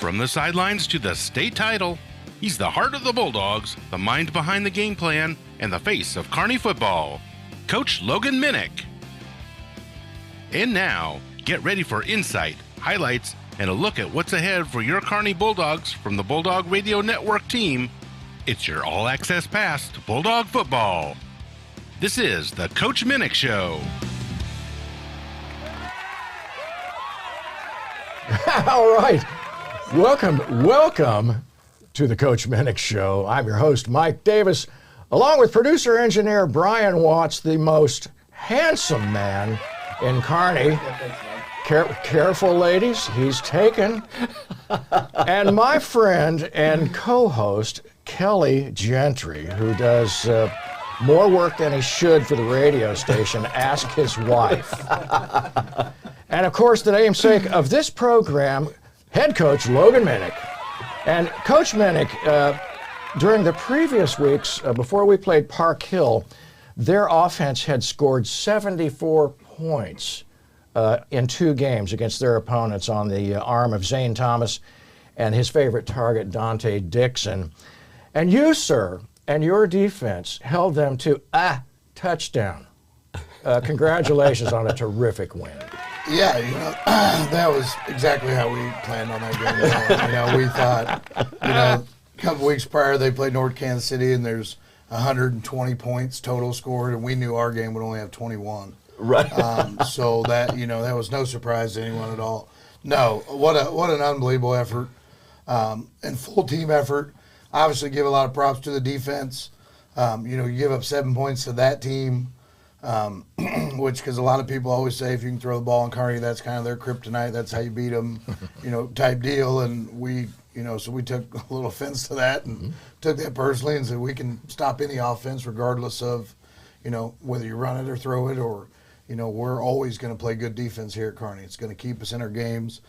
From the sidelines to the state title, he's the heart of the Bulldogs, the mind behind the game plan, and the face of Kearney football, Coach Logan Minnick. And now, get ready for insight, highlights, and a look at what's ahead for your Kearney Bulldogs from the Bulldog Radio Network team. It's your all-access pass to Bulldog football. This is the Coach Minnick Show. All right. Welcome to the Coach Minnick Show. I'm your host, Mike Davis, along with producer-engineer Brian Watts, the most handsome man in Kearney. Careful, ladies, he's taken. And my friend and co-host, Kelly Gentry, who does more work than he should for the radio station. Ask his wife. And of course, the namesake of this program, head coach Logan Minnick. And Coach Minnick, during the previous weeks, before we played Park Hill, their offense had scored 74 points in 2 games against their opponents on the arm of Zane Thomas and his favorite target, Dante Dixon. And you, sir, and your defense held them to a touchdown. Congratulations on a terrific win. Yeah, that was exactly how we planned on that game. We thought, a couple weeks prior they played North Kansas City and there's 120 points total scored, and we knew our game would only have 21. Right. So that that was no surprise to anyone at all. No, what an unbelievable effort, and full team effort. Obviously, give a lot of props to the defense. You give up 7 points to that team. Which, because a lot of people always say if you can throw the ball in Kearney, that's kind of their kryptonite. That's how you beat them, type deal. And we, so we took a little offense to that and took that personally and said we can stop any offense regardless of, whether you run it or throw it or, we're always going to play good defense here at Kearney. It's going to keep us in our games.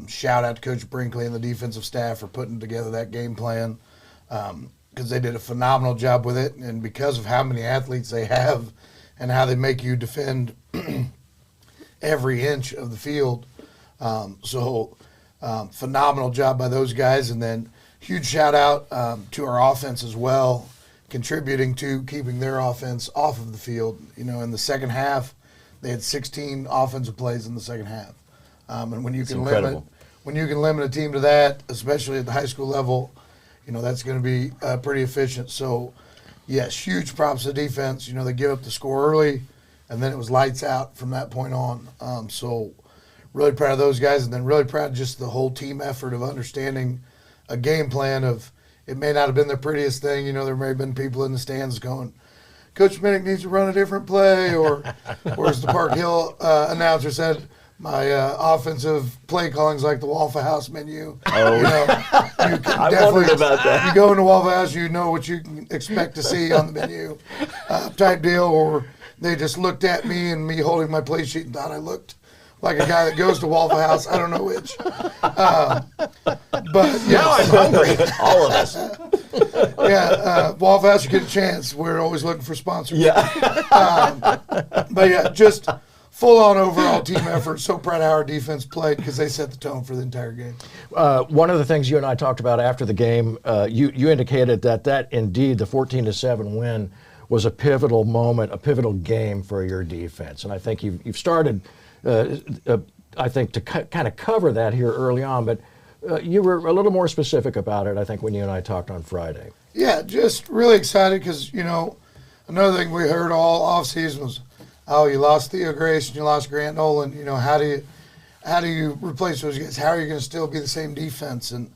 Shout out to Coach Brinkley and the defensive staff for putting together that game plan because they did a phenomenal job with it. And because of how many athletes they have and how they make you defend every inch of the field. Phenomenal job by those guys. And then huge shout out to our offense as well, contributing to keeping their offense off of the field. In the second half, they had 16 offensive plays in the second half. And when you can limit a team to that, especially at the high school level, that's going to be pretty efficient. So, yes, huge props to defense. They give up the score early, and then it was lights out from that point on. So really proud of those guys, and then really proud of just the whole team effort of understanding a game plan of it may not have been the prettiest thing. There may have been people in the stands going, Coach Minnick needs to run a different play, or as the Park Hill announcer said, my offensive play calling is like the Waffle House menu. Oh, you can I wondered about that. You go into Waffle House, you know what you can expect to see on the menu, type deal. Or they just looked at me and me holding my play sheet and thought I looked like a guy that goes to Waffle House. I don't know which. But yeah, now I'm hungry. All of us. Waffle House, you get a chance. We're always looking for sponsors. Yeah. But yeah, just full-on overall team effort. So proud of how our defense played because they set the tone for the entire game. One of the things you and I talked about after the game, you indicated that indeed the 14-7 win was a pivotal moment, a pivotal game for your defense. And I think you've started, I think, to kind of cover that here early on, but you were a little more specific about it, I think, when you and I talked on Friday. Yeah, just really excited because, another thing we heard all offseason was, oh, you lost Theo Grace and you lost Grant Nolan. How do you replace those guys? How are you going to still be the same defense? And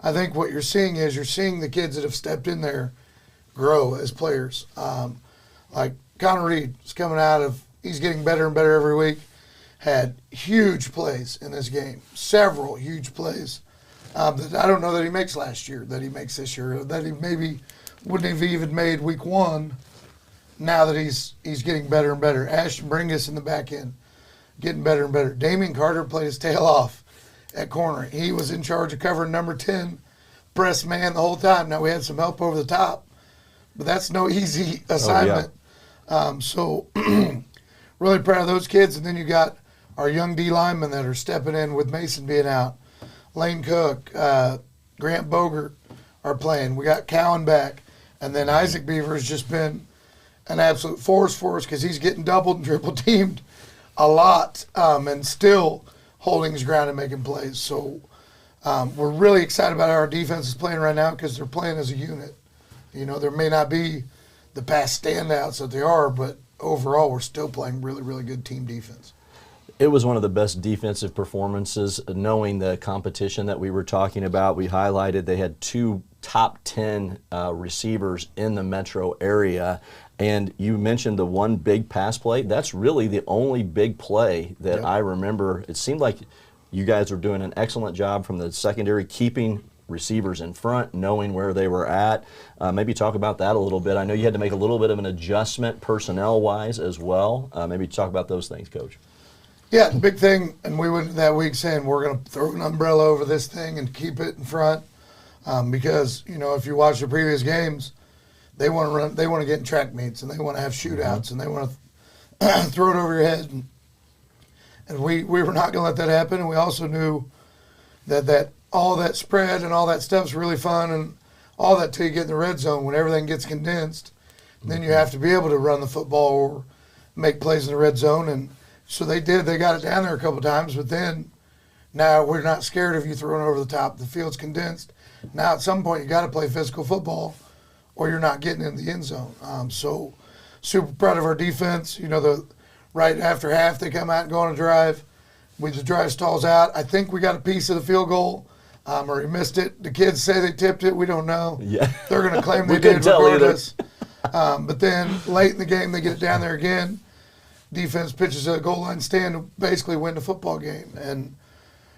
I think what you're seeing is the kids that have stepped in there grow as players. Like Connor Reed is coming out of, he's getting better and better every week. Had huge plays in this game, several huge plays that I don't know that he makes last year, that he makes this year, that he maybe wouldn't have even made week 1. Now that he's getting better and better. Ashton Bringus in the back end, getting better and better. Damian Carter played his tail off at corner. He was in charge of covering number 10, press man the whole time. Now we had some help over the top, but that's no easy assignment. So really proud of those kids. And then you got our young D linemen that are stepping in with Mason being out. Lane Cook, Grant Bogert are playing. We got Cowan back. And then Isaac Beaver has just been an absolute force for us because he's getting doubled and triple teamed a lot and still holding his ground and making plays. So we're really excited about how our defense is playing right now because they're playing as a unit. You know, there may not be the past standouts that they are, but overall we're still playing really, really good team defense. It was one of the best defensive performances, knowing the competition that we were talking about. We highlighted they had 2 top 10 receivers in the metro area. And you mentioned the one big pass play. That's really the only big play that I remember. It seemed like you guys were doing an excellent job from the secondary, keeping receivers in front, knowing where they were at. Maybe talk about that a little bit. I know you had to make a little bit of an adjustment personnel-wise as well. Maybe talk about those things, Coach. Yeah, the big thing, and we went that week saying we're going to throw an umbrella over this thing and keep it in front because, you know, if you watch the previous games, they want to run, they want to get in track meets, and they want to have shootouts, and they want to throw it over your head. And we were not going to let that happen, and we also knew that all that spread and all that stuff's really fun, and all that till you get in the red zone when everything gets condensed. Then you have to be able to run the football or make plays in the red zone, and so they did. They got it down there a couple times, but then now we're not scared of you throwing over the top. The field's condensed. Now at some point you got to play physical football or you're not getting in the end zone. So super proud of our defense. You know, right after half they come out and go on a drive. The drive stalls out. I think we got a piece of the field goal or he missed it. The kids say they tipped it. We don't know. Yeah. They're going to claim they did regardless. But then late in the game they get it down there again. Defense pitches a goal line stand to basically win the football game. And,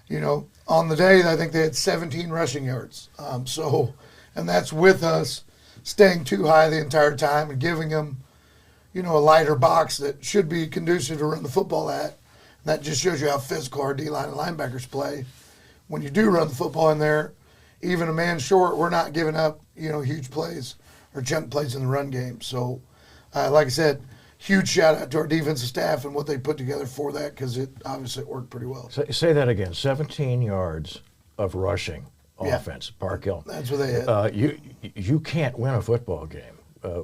you know, on the day, I think they had 17 rushing yards. And that's with us staying too high the entire time and giving them, you know, a lighter box that should be conducive to run the football at. And that just shows you how physical our D-line and linebackers play. When you do run the football in there, even a man short, we're not giving up, you know, huge plays or chunk plays in the run game. So, like I said, huge shout out to our defensive staff and what they put together for that because it obviously worked pretty well. Say that again. 17 yards of rushing offense, Park Hill. That's what they had. You can't win a football game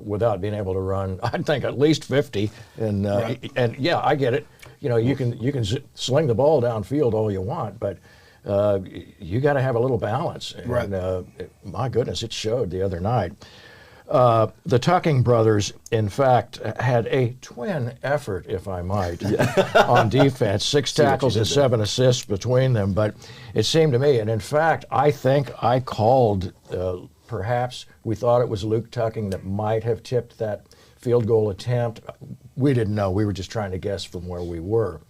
without being able to run. I think at least 50. And and yeah, I get it. You know, you can sling the ball downfield all you want, but you got to have a little balance. And my goodness, it showed the other night. The Tucking brothers, in fact, had a twin effort, if I might, on defense. 6 tackles and 7 assists between them. But it seemed to me, and in fact, I think I called, perhaps we thought it was Luke Tucking that might have tipped that field goal attempt. We didn't know. We were just trying to guess from where we were.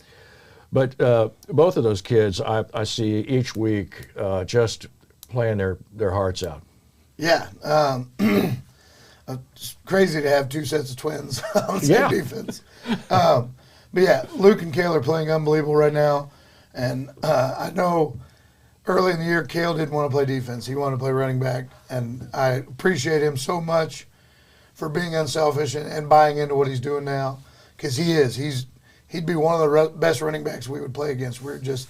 But both of those kids, I see each week just playing their hearts out. Yeah. It's crazy to have 2 sets of twins on the same defense. But yeah, Luke and Kale are playing unbelievable right now. And I know early in the year, Kale didn't want to play defense. He wanted to play running back. And I appreciate him so much for being unselfish and buying into what he's doing now. Because he is. He'd be one of the best running backs we would play against. We're just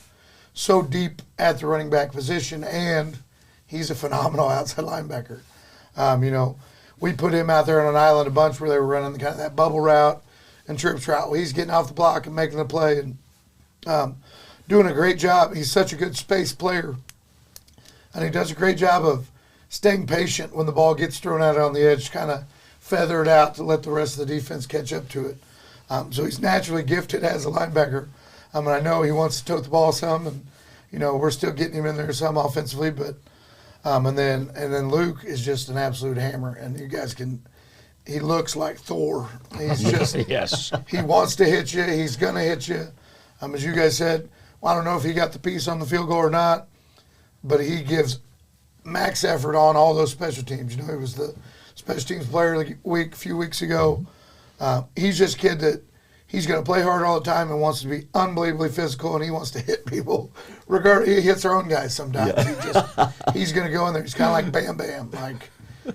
so deep at the running back position. And he's a phenomenal outside linebacker. You know, we put him out there on an island a bunch where they were running kind of that bubble route and trips route. Well, he's getting off the block and making the play and doing a great job. He's such a good space player. And he does a great job of staying patient when the ball gets thrown out on the edge, kind of feather it out to let the rest of the defense catch up to it. So he's naturally gifted as a linebacker. And I know he wants to tote the ball some, and, you know, we're still getting him in there some offensively, but and then Luke is just an absolute hammer, and you guys he looks like Thor. He's just, Yes. He wants to hit you. He's going to hit you. As you guys said, well, I don't know if he got the piece on the field goal or not, but he gives max effort on all those special teams. You know, he was the special teams player of the week a few weeks ago. He's just a kid that he's going to play hard all the time and wants to be unbelievably physical, and he wants to hit people. He hits our own guys sometimes. Yeah. He's going to go in there. He's kind of like Bam Bam. Like,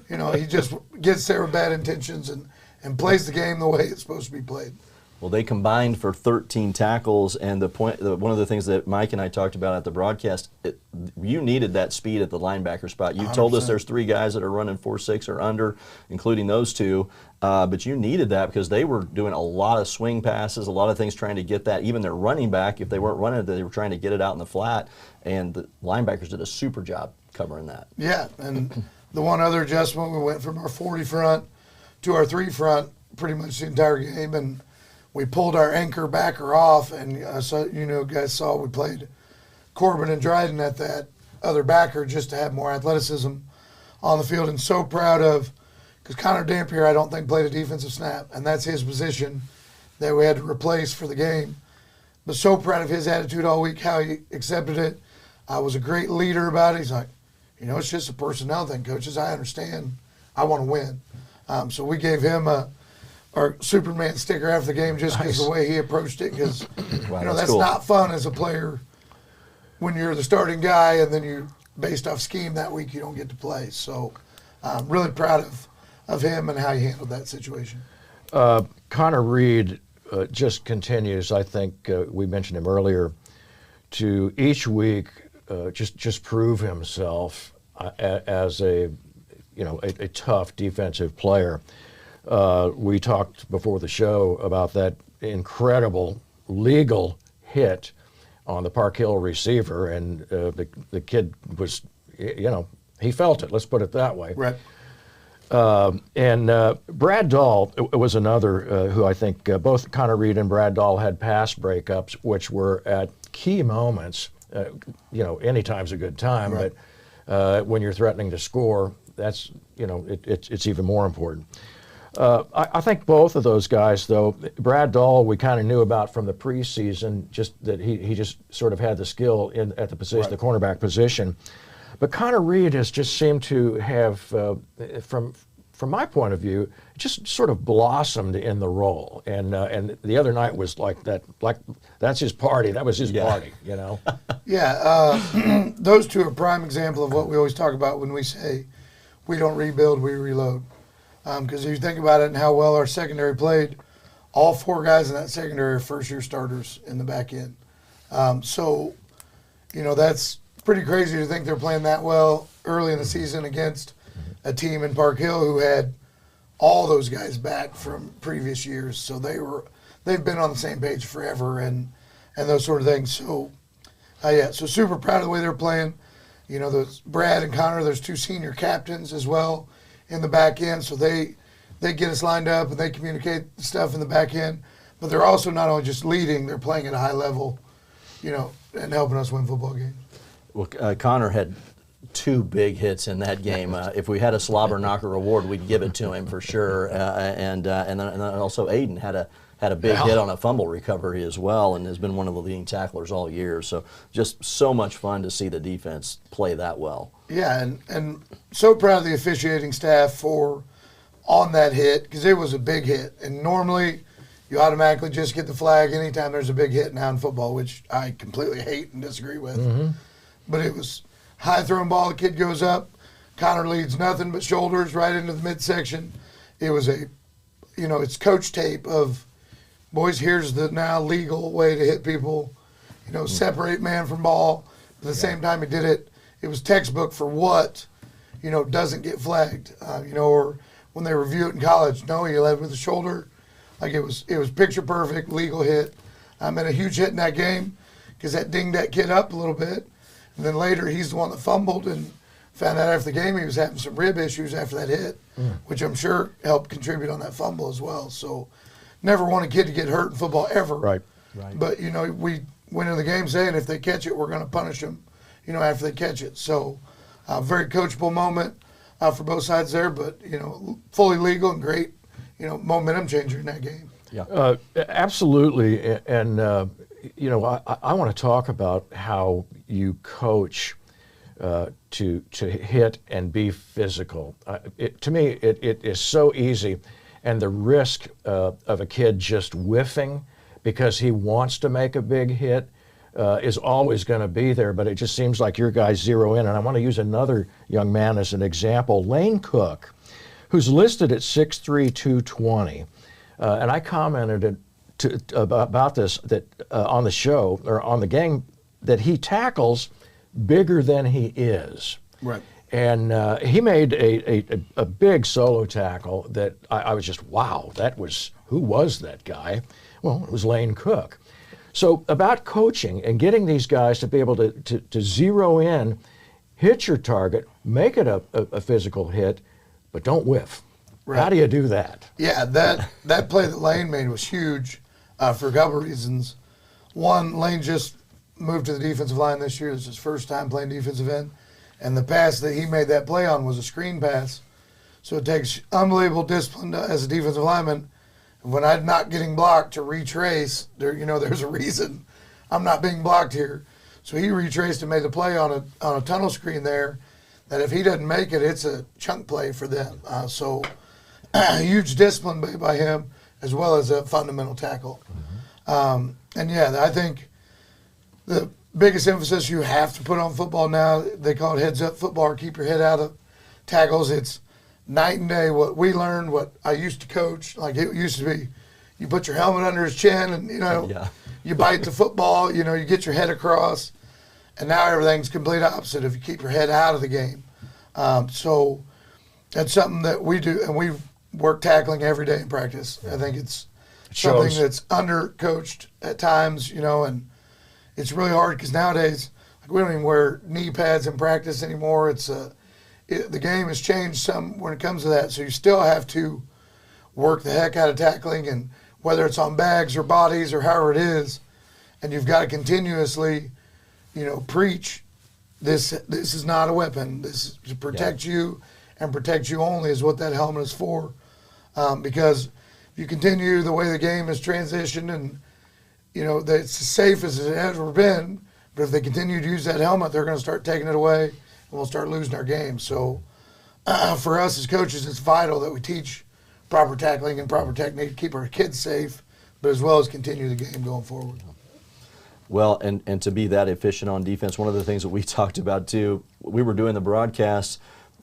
you know, he just gets there with bad intentions and plays the game the way it's supposed to be played. Well, they combined for 13 tackles, and one of the things that Mike and I talked about at the broadcast, you needed that speed at the linebacker spot. You 100%. told us there's 3 guys that are running 4.6 or under, including those 2, but you needed that because they were doing a lot of swing passes, a lot of things trying to get that. Even their running back, if they weren't running it, they were trying to get it out in the flat, and the linebackers did a super job covering that. Yeah, and the one other adjustment, we went from our 40 front to our 3 front pretty much the entire game, and we pulled our anchor backer off, and so guys saw we played Corbin and Dryden at that other backer just to have more athleticism on the field, and so proud of, because Connor Dampier I don't think played a defensive snap, and that's his position that we had to replace for the game. But so proud of his attitude all week, how he accepted it. I was a great leader about it. He's like, it's just a personnel thing, coaches. I understand. I want to win. So we gave him our Superman sticker after the game just because the way he approached it, because that's cool. Not fun as a player when you're the starting guy and then you, based off scheme that week, you don't get to play. So I'm really proud of him and how he handled that situation. Connor Reed just continues, I think we mentioned him earlier, to each week just prove himself as a tough defensive player. We talked before the show about that incredible legal hit on the Park Hill receiver, and the kid was, he felt it. Let's put it that way. Right. And Brad Dahl was another who I think both Connor Reed and Brad Dahl had pass breakups, which were at key moments. Anytime's a good time, right. But when you're threatening to score, that's, it's even more important. I think both of those guys, though, Brad Dahl, we kind of knew about from the preseason, just that he just sort of had the skill at the position, right. The cornerback position. But Connor Reed has just seemed to have, from my point of view, just sort of blossomed in the role. And the other night was like that's his party. That was his party, Yeah, those two are a prime example of what we always talk about when we say we don't rebuild, we reload. Because if you think about it and how well our secondary played, all 4 guys in that secondary are first-year starters in the back end. So, that's pretty crazy to think they're playing that well early in the season against a team in Park Hill who had all those guys back from previous years. So they've been on the same page forever and those sort of things. So, so super proud of the way they're playing. Those Brad and Connor, there's 2 senior captains as well in the back end, so they get us lined up and they communicate stuff in the back end. But they're also not only just leading, they're playing at a high level, and helping us win football games. Well, Connor had 2 big hits in that game. If we had a slobber knocker award, we'd give it to him for sure. And then also Aiden had a big hit on a fumble recovery as well, and has been one of the leading tacklers all year. So just so much fun to see the defense play that well. Yeah, and so proud of the officiating staff for on that hit, because it was a big hit. And normally you automatically just get the flag anytime there's a big hit now in football, which I completely hate and disagree with. Mm-hmm. But it was high thrown ball, the kid goes up, Connor leads nothing but shoulders right into the midsection. It was it's coach tape of, boys, here's the now legal way to hit people, separate man from ball. At the same time he did it, it was textbook for what, doesn't get flagged. Or when they review it in college, no, he led with the shoulder. Like it was picture perfect, legal hit. And a huge hit in that game because that dinged that kid up a little bit. And then later he's the one that fumbled and found out after the game he was having some rib issues after that hit, which I'm sure helped contribute on that fumble as well. So never want a kid to get hurt in football ever. Right. But, we went into the game saying if they catch it, we're going to punish them, after they catch it. So very coachable moment for both sides there, but, fully legal and great, momentum changer in that game. Yeah. Absolutely. And, I want to talk about how you coach to hit and be physical. To me, it is so easy. And the risk of a kid just whiffing because he wants to make a big hit is always going to be there, but it just seems like your guys zero in. And I want to use another young man as an example, Lane Cook, who's listed at 6'3", 220. And I commented about this that on the show or on the game that he tackles bigger than he is. Right. And he made a big solo tackle that I was just, wow, who was that guy? Well, it was Lane Cook. So about coaching and getting these guys to be able to zero in, hit your target, make it a physical hit, but don't whiff. Right. How do you do that? Yeah, that play that Lane made was huge for a couple of reasons. One, Lane just moved to the defensive line this year. This is his first time playing defensive end. And the pass that he made that play on was a screen pass. So it takes unbelievable discipline as a defensive lineman. When I'm not getting blocked to retrace, there's a reason I'm not being blocked here. So he retraced and made the play on a tunnel screen there that if he doesn't make it, it's a chunk play for them. So huge discipline by him as well as a fundamental tackle. And yeah, I think the biggest emphasis you have to put on football now, they call it heads up football or keep your head out of tackles. It's night and day what we learned, what I used to coach. Like it used to be you put your helmet under his chin and, you bite the football, you get your head across. And now everything's complete opposite if you keep your head out of the game. So that's something that we do, and we work tackling every day in practice. I think it's something that's under-coached at times, and it's really hard because nowadays we don't even wear knee pads in practice anymore. The game has changed some when it comes to that, so you still have to work the heck out of tackling, and whether it's on bags or bodies or however it is, and you've got to continuously, preach this is not a weapon. This is to protect you and protect you only is what that helmet is for. Because if you continue the way the game has transitioned and, that it's as safe as it has ever been, but if they continue to use that helmet, they're going to start taking it away and we'll start losing our game. So for us as coaches, it's vital that we teach proper tackling and proper technique to keep our kids safe, but as well as continue the game going forward. Well, and to be that efficient on defense, one of the things that we talked about too, we were doing the broadcast,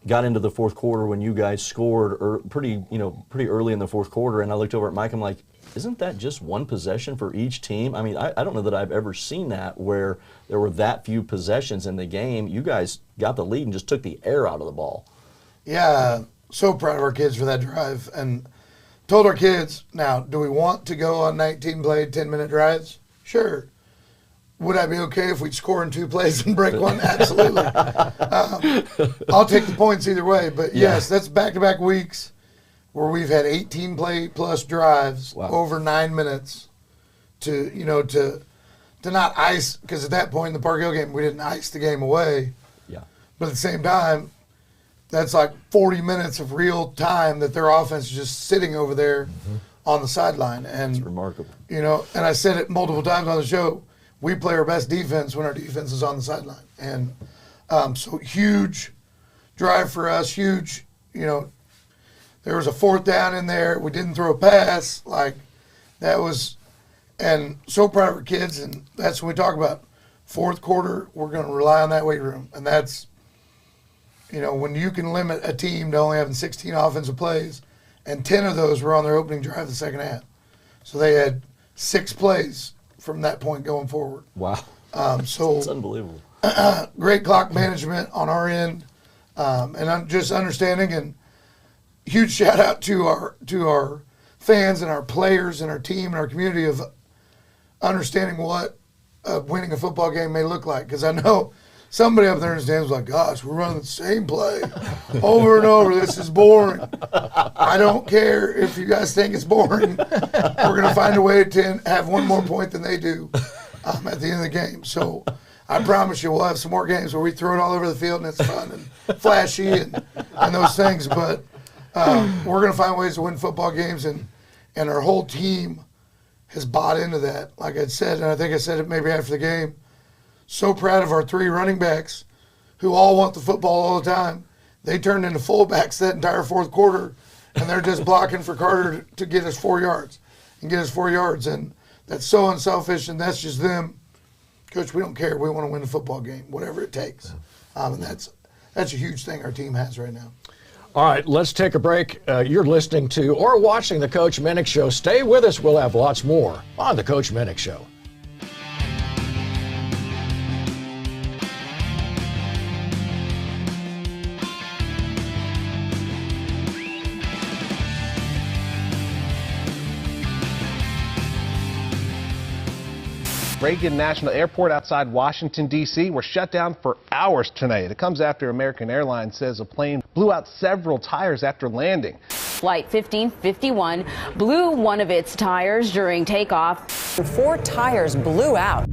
got into the fourth quarter when you guys scored pretty early in the fourth quarter, and I looked over at Mike, I'm like, isn't that just one possession for each team? I mean, I don't know that I've ever seen that where there were that few possessions in the game. You guys got the lead and just took the air out of the ball. Yeah, so proud of our kids for that drive, and told our kids, now, do we want to go on 19-play, 10-minute drives? Sure. Would I be okay if we'd score in 2 plays and break one? Absolutely. I'll take the points either way. But, yes, that's back-to-back weeks where we've had 18-play-plus drives over 9 minutes to not ice. Because at that point in the Park Hill game, we didn't ice the game away. Yeah. But at the same time, that's like 40 minutes of real time that their offense is just sitting over there on the sideline. And it's remarkable. And I said it multiple times on the show, we play our best defense when our defense is on the sideline. And so huge drive for us, huge, there was a 4th down in there. We didn't throw a pass. And so proud of our kids. And that's when we talk about fourth quarter, we're going to rely on that weight room. And that's, when you can limit a team to only having 16 offensive plays, and 10 of those were on their opening drive of the second half. So they had 6 plays from that point going forward. Wow. So it's unbelievable. Great clock management on our end, and I'm just understanding, and huge shout out to our fans and our players and our team and our community of understanding what winning a football game may look like. Because I know somebody up there in the stands was like, gosh, we're running the same play over and over. This is boring. I don't care if you guys think it's boring. We're going to find a way to have one more point than they do at the end of the game. So I promise you we'll have some more games where we throw it all over the field and it's fun and flashy and those things. But we're going to find ways to win football games, and our whole team has bought into that. Like I said, and I think I said it maybe after the game, so proud of our 3 running backs who all want the football all the time. They turned into fullbacks that entire fourth quarter, and they're just blocking for Carter to get us 4 yards and get us 4 yards. And that's so unselfish, and that's just them. Coach, we don't care. We want to win the football game, whatever it takes. And that's a huge thing our team has right now. All right, let's take a break. You're listening to or watching the Coach Minnick Show. Stay with us. We'll have lots more on the Coach Minnick Show. Reagan National Airport outside Washington, D.C. were shut down for hours tonight. It comes after American Airlines says a plane blew out several tires after landing. Flight 1551 blew one of its tires during takeoff. 4 tires blew out.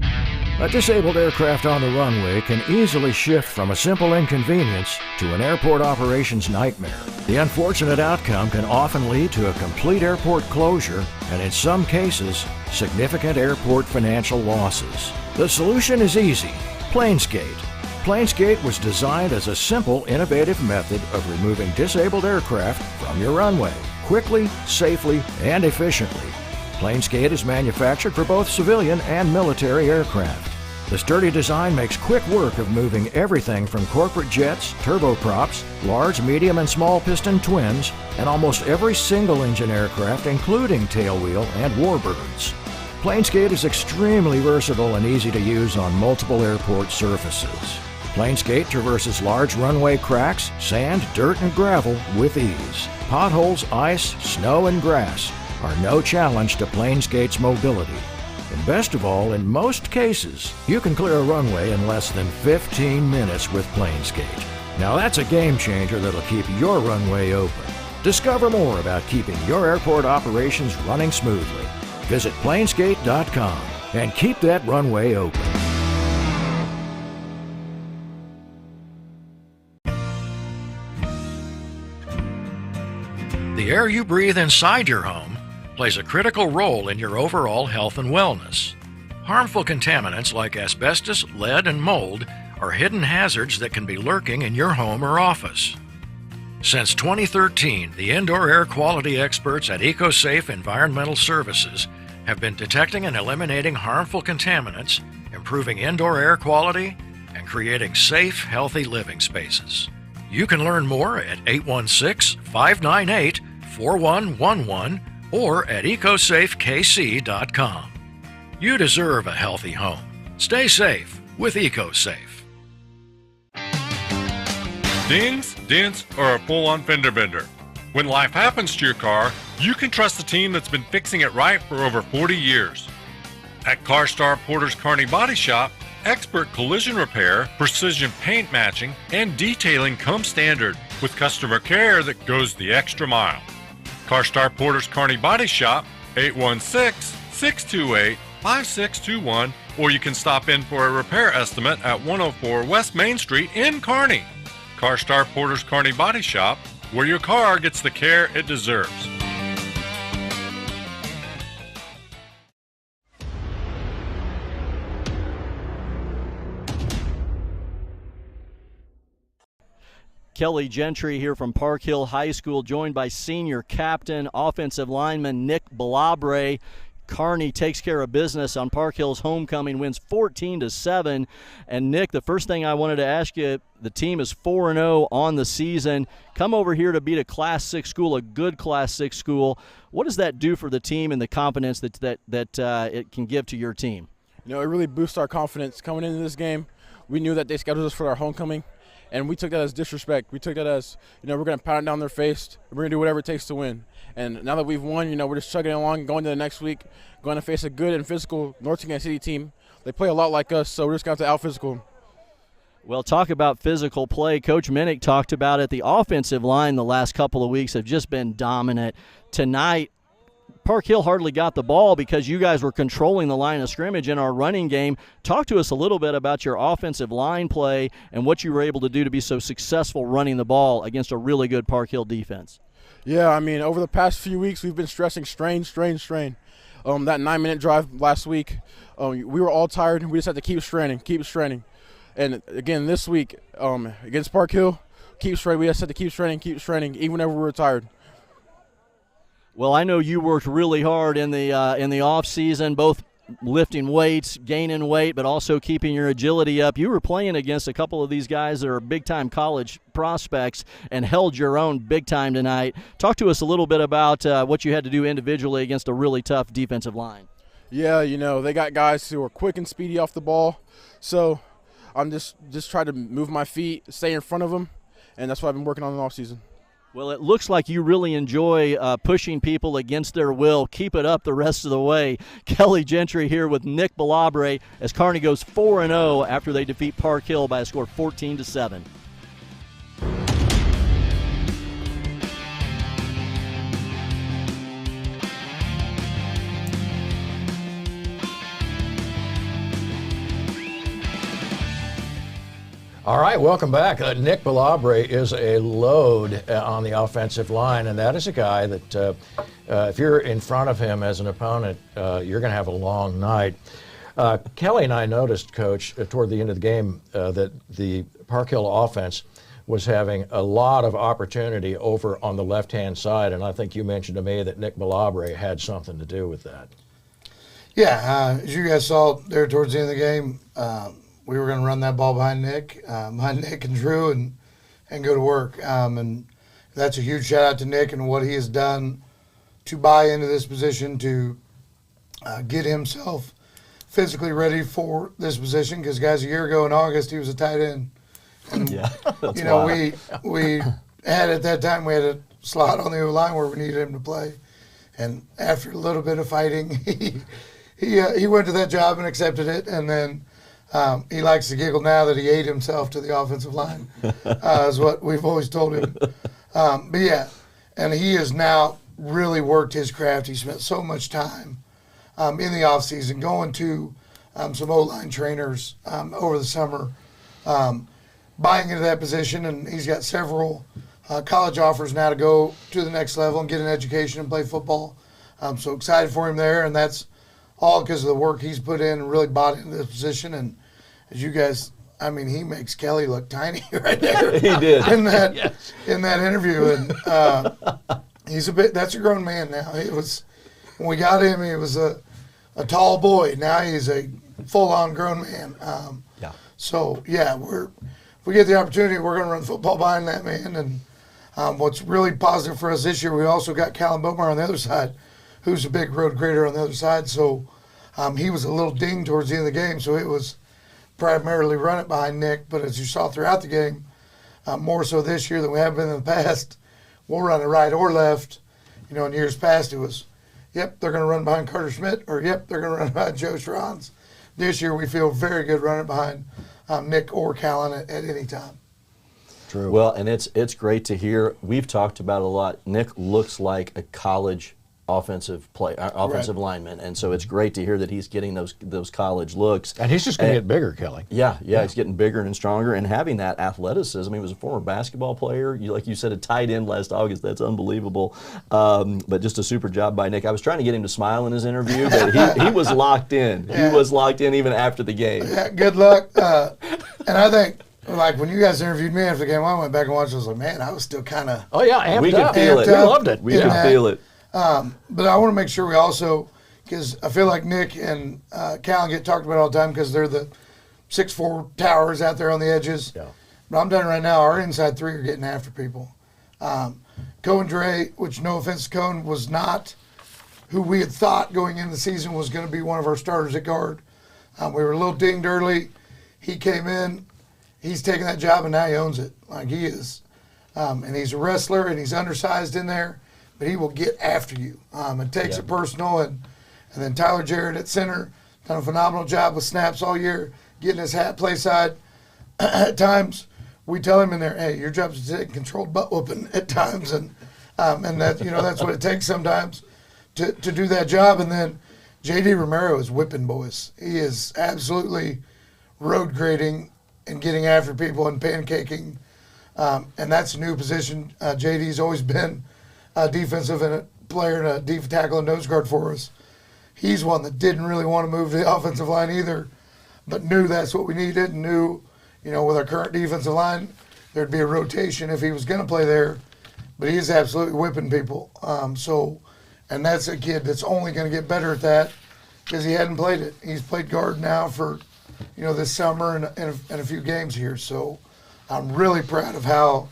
A disabled aircraft on the runway can easily shift from a simple inconvenience to an airport operations nightmare. The unfortunate outcome can often lead to a complete airport closure and, in some cases, significant airport financial losses. The solution is easy: Planesgate. Planesgate was designed as a simple, innovative method of removing disabled aircraft from your runway, quickly, safely, and efficiently. Planesgate is manufactured for both civilian and military aircraft. The sturdy design makes quick work of moving everything from corporate jets, turboprops, large, medium, and small piston twins, and almost every single-engine aircraft, including tailwheel and warbirds. Planesgate is extremely versatile and easy to use on multiple airport surfaces. Planesgate traverses large runway cracks, sand, dirt, and gravel with ease. Potholes, ice, snow, and grass are no challenge to Planesgate's mobility. And best of all, in most cases, you can clear a runway in less than 15 minutes with Planesgate. Now that's a game changer that'll keep your runway open. Discover more about keeping your airport operations running smoothly. Visit Planesgate.com and keep that runway open. The air you breathe inside your home plays a critical role in your overall health and wellness. Harmful contaminants like asbestos, lead, and mold are hidden hazards that can be lurking in your home or office. Since 2013, the indoor air quality experts at EcoSafe Environmental Services have been detecting and eliminating harmful contaminants, improving indoor air quality, and creating safe, healthy living spaces. You can learn more at 816-598-4111 or at ecosafekc.com. You deserve a healthy home. Stay safe with EcoSafe. Dings, dents, or a pull-on fender bender. When life happens to your car, you can trust the team that's been fixing it right for over 40 years. At CarStar Porter's Kearney Body Shop, expert collision repair, precision paint matching, and detailing come standard with customer care that goes the extra mile. CarStar Porter's Kearney Body Shop, 816-628-5621, or you can stop in for a repair estimate at 104 West Main Street in Kearney. CarStar Porter's Kearney Body Shop, where your car gets the care it deserves. Kelly Gentry here from Park Hill High School, joined by senior captain, offensive lineman Nick Balabre. Kearney takes care of business on Park Hill's homecoming, wins 14-7. And Nick, the first thing I wanted to ask you, the team is 4-0 on the season. Come over here to beat a Class 6 school, a good Class 6 school. What does that do for the team and the confidence that it can give to your team? You know, it really boosts our confidence coming into this game. We knew that they scheduled us for our homecoming, and we took that as disrespect. We took that as, you know, we're going to pound it down their face. We're going to do whatever it takes to win. And now that we've won, you know, we're just chugging along, going to the next week, going to face a good and physical North Kansas City team. They play a lot like us, so we're just going to have to out-physical them. Well, talk about physical play. Coach Minnick talked about it. The offensive line the last couple of weeks have just been dominant. Tonight, Park Hill hardly got the ball because you guys were controlling the line of scrimmage in our running game. Talk to us a little bit about your offensive line play and what you were able to do to be so successful running the ball against a really good Park Hill defense. Yeah, I mean, over the past few weeks, we've been stressing strain. That 9-minute drive last week, we were all tired, and we just had to keep straining. And again, this week against Park Hill, we just had to keep straining, even whenever we were tired. Well, I know you worked really hard in the off season, both lifting weights, gaining weight, but also keeping your agility up. You were playing against a couple of these guys that are big-time college prospects and held your own big time tonight. Talk to us a little bit about what you had to do individually against a really tough defensive line. Yeah, they got guys who are quick and speedy off the ball, so I'm just trying to move my feet, stay in front of them, and that's what I've been working on in the offseason. Well, it looks like you really enjoy pushing people against their will. Keep it up the rest of the way. Kelly Gentry here with Nick Balabre as Kearney goes 4-0 after they defeat Park Hill by a score of 14-7. All right, welcome back. Nick Balabre is a load on the offensive line, and that is a guy that if you're in front of him as an opponent, you're going to have a long night. Kelly and I noticed, Coach, toward the end of the game that the Park Hill offense was having a lot of opportunity over on the left-hand side, and I think you mentioned to me that Nick Balabre had something to do with that. Yeah, as you guys saw there towards the end of the game, we were going to run that ball behind Nick and Drew, and go to work. And that's a huge shout out to Nick and what he has done to buy into this position, to get himself physically ready for this position. Because, guys, a year ago in August, he was a tight end. And, yeah, that's we had at that time, we had a slot on the O-line where we needed him to play. And after a little bit of fighting, he went to that job and accepted it. And then he likes to giggle now that he ate himself to the offensive line, is what we've always told him. But yeah, and he has now really worked his craft. He spent so much time in the offseason going to some O-line trainers over the summer, buying into that position, and he's got several college offers now to go to the next level and get an education and play football. I'm so excited for him there, and that's all because of the work he's put in and really bought into this position. And as you guys, I mean, he makes Kelly look tiny right there. He did. In that interview. And that's a grown man now. When we got him, he was a tall boy. Now he's a full-on grown man. So, yeah, if we get the opportunity, we're going to run football behind that man. And what's really positive for us this year, we also got Callum Bomar on the other side, who's a big road grader on the other side. So he was a little dinged towards the end of the game, so it was primarily run it behind Nick. But as you saw throughout the game, more so this year than we have been in the past, we'll run it right or left. In years past, it was, yep, they're going to run behind Carter Schmidt, or yep, they're going to run behind Joe Schranz. This year, we feel very good running behind Nick or Callan at any time. True. Well, and it's great to hear. We've talked about it a lot. Nick looks like a college offensive lineman, and so it's great to hear that he's getting those college looks. And he's just going to get bigger, Kelly. Yeah, he's getting bigger and stronger, and having that athleticism. He was a former basketball player. Like you said, a tight end last August. That's unbelievable. But just a super job by Nick. I was trying to get him to smile in his interview, but he was locked in. Yeah. He was locked in even after the game. Yeah, good luck. And I think, like, when you guys interviewed me after the game, I went back and watched. I was like, man, I was still kind of. Oh yeah, amped we up. could feel it. We loved it. We could feel it. But I want to make sure we also, because I feel like Nick and Callan get talked about all the time because they're the 6'4" towers out there on the edges. Yeah. But I'm telling you right now, our inside three are getting after people. Cohen Dre, which no offense, Cohen was not who we had thought going into the season was going to be one of our starters at guard. We were a little dinged early. He came in. He's taken that job, and now he owns it. Like he is. And he's a wrestler, and he's undersized in there. But he will get after you. It takes it personal. And then Tyler Jarrett at center, done a phenomenal job with snaps all year, getting his hat play side. At times, we tell him in there, hey, your job is to take controlled butt whooping at times. And that, that's what it takes sometimes to do that job. And then J.D. Romero is whipping boys. He is absolutely road grading and getting after people and pancaking. And that's a new position. J.D.'s always been defensive and a player and a deep tackle and nose guard for us. He's one that didn't really want to move to the offensive line either, but knew that's what we needed and knew, with our current defensive line, there'd be a rotation if he was going to play there. But he is absolutely whipping people. And that's a kid that's only going to get better at that because he hadn't played it. He's played guard now for, this summer and a few games here. So I'm really proud of how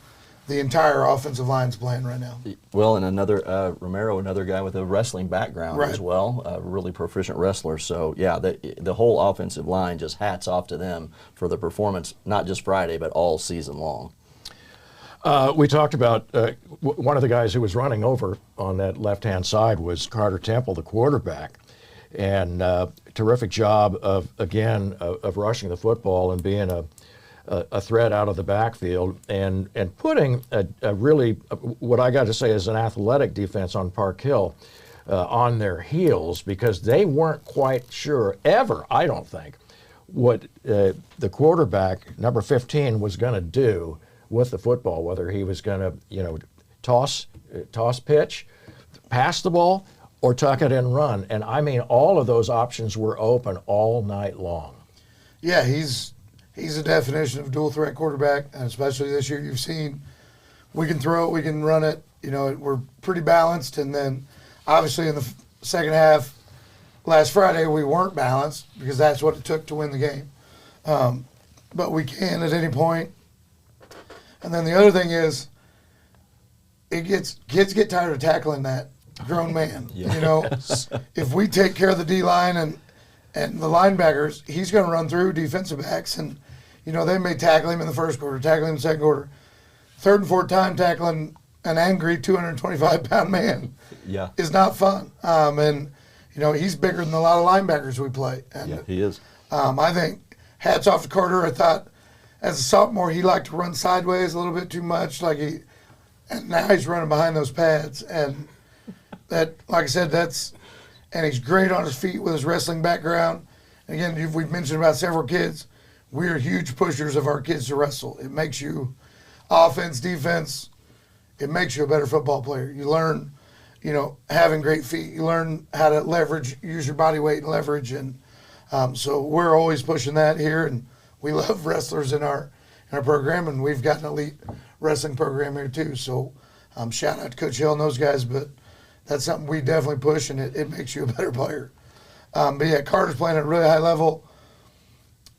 the entire offensive line's playing right now. Well, and another Romero, another guy with a wrestling background as well, a really proficient wrestler. So yeah, the whole offensive line, just hats off to them for the performance, not just Friday, but all season long. We talked about one of the guys who was running over on that left-hand side was Carter Temple, the quarterback, and terrific job of rushing the football and being a threat out of the backfield and putting a really, what I got to say is an athletic defense on Park Hill on their heels, because they weren't quite sure ever, I don't think, what the quarterback, number 15, was going to do with the football, whether he was going to, toss pitch, pass the ball, or tuck it and run. And I mean, all of those options were open all night long. Yeah, he's a definition of dual threat quarterback, and especially this year you've seen we can throw it, we can run it. We're pretty balanced, and then obviously in the second half last Friday we weren't balanced because that's what it took to win the game. But we can at any point. And then the other thing is, kids get tired of tackling that grown man. Yeah. If we take care of the D-line and the linebackers, he's going to run through defensive backs, and they may tackle him in the first quarter, tackle him in the second quarter. Third and fourth time tackling an angry 225-pound man is not fun. And he's bigger than a lot of linebackers we play. And, yeah, he is. I think hats off to Carter. I thought as a sophomore he liked to run sideways a little bit too much, and now he's running behind those pads. And that, like I said, and he's great on his feet with his wrestling background. Again, we've mentioned about several kids. We're huge pushers of our kids to wrestle. It makes you offense, defense. It makes you a better football player. You learn, having great feet. You learn how to leverage, use your body weight and leverage. And so we're always pushing that here. And we love wrestlers in our program, and we've got an elite wrestling program here too. So shout out to Coach Hill and those guys, but that's something we definitely push, and it makes you a better player. But yeah, Carter's playing at a really high level,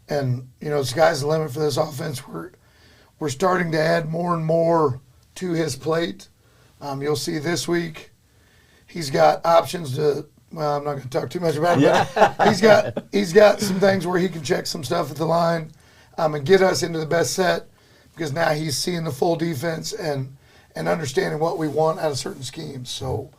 and the sky's the limit for this offense. We're starting to add more and more to his plate. You'll see this week he's got options to. Well, I'm not going to talk too much about it, but he's got some things where he can check some stuff at the line and get us into the best set, because now he's seeing the full defense and understanding what we want out of certain schemes. So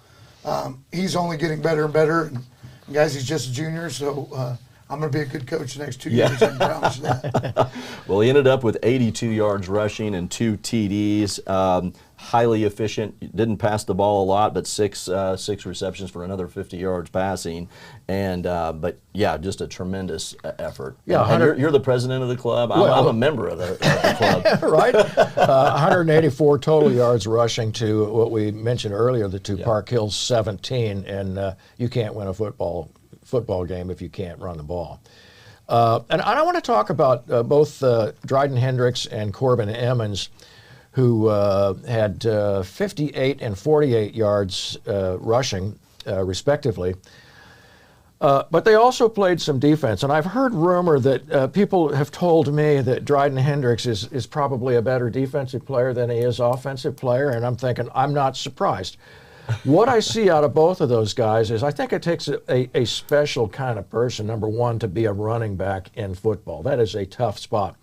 he's only getting better and better. And guys, he's just a junior, so I'm going to be a good coach the next 2 years. I can promise you that. Well, he ended up with 82 yards rushing and 2 TDs. Highly efficient. Didn't pass the ball a lot, but six receptions for another 50 yards passing. And but yeah, just a tremendous effort. Yeah, and you're the president of the club. I'm a member of the club. Right. 184 total yards rushing to what we mentioned earlier, the two Park Hills 17, and you can't win a football game if you can't run the ball. And I want to talk about both Dryden Hendricks and Corbin Emmons, who had 58 and 48 yards rushing, respectively. But they also played some defense. And I've heard rumor that people have told me that Dryden Hendricks is probably a better defensive player than he is offensive player. And I'm thinking, I'm not surprised. What I see out of both of those guys is I think it takes a special kind of person, number one, to be a running back in football. That is a tough spot.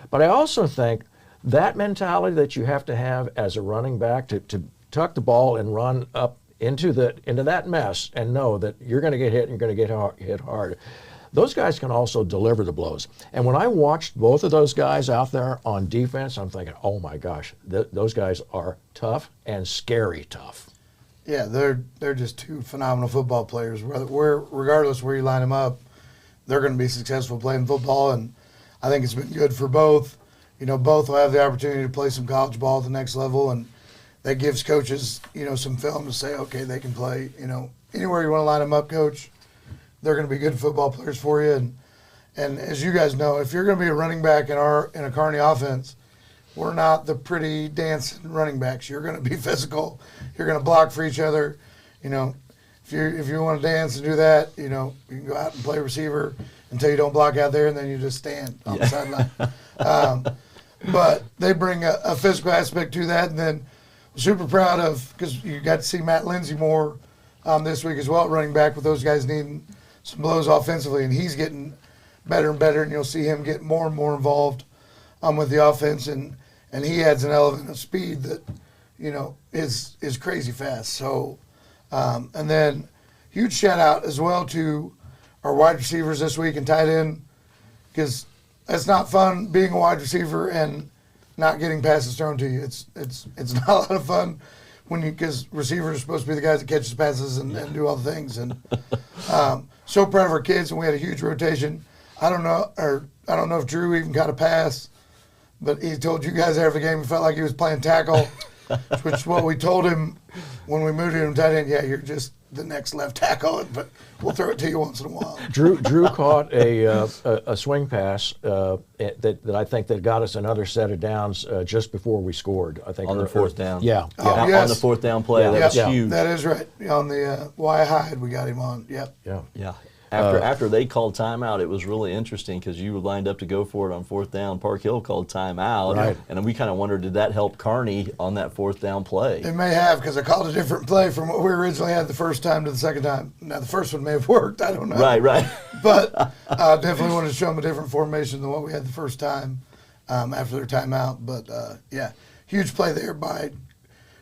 But I also think that mentality that you have to have as a running back to tuck the ball and run up into that mess and know that you're going to get hit and you're going to get hit hard. Those guys can also deliver the blows. And when I watched both of those guys out there on defense, I'm thinking, oh my gosh, those guys are tough and scary tough. Yeah, they're just two phenomenal football players. Regardless where you line them up, they're going to be successful playing football, and I think it's been good for both. Both will have the opportunity to play some college ball at the next level, and that gives coaches, some film to say, okay, they can play, anywhere you want to line them up, coach. They're going to be good football players for you. And as you guys know, if you're going to be a running back in a Kearney offense, we're not the pretty dancing running backs. You're going to be physical. You're going to block for each other. If if you want to dance and do that, you know, you can go out and play receiver until you don't block out there, and then you just stand on the sideline. But they bring a physical aspect to that, and then super proud of, because you got to see Matt Lindsay more this week as well, running back, with those guys needing some blows offensively, and he's getting better and better, and you'll see him get more and more involved with the offense, and he adds an element of speed that, you know, is crazy fast. So, and then huge shout out as well to our wide receivers this week and tight end, because it's not fun being a wide receiver and not getting passes thrown to you. It's not a lot of fun because receivers are supposed to be the guys that catch the passes and do all the things. And so proud of our kids, and we had a huge rotation. I don't know if Drew even got a pass, but he told you guys after the game he felt like he was playing tackle, which is what we told him when we moved him tight end. Yeah, you're just the next left tackle, but we'll throw it to you once in a while. Drew caught a swing pass that I think that got us another set of downs just before we scored. I think on the fourth down. Yeah. Oh, yes. On the fourth down play, that was huge. That is right. On the Y Hyde, we got him on. Yep. Yeah. After they called timeout, it was really interesting because you were lined up to go for it on fourth down. Park Hill called timeout, right. And then we kind of wondered, did that help Kearney on that fourth down play? It may have, because I called a different play from what we originally had the first time to the second time. Now, the first one may have worked. I don't know. Right. But I definitely wanted to show them a different formation than what we had the first time after their timeout. But, yeah, huge play there by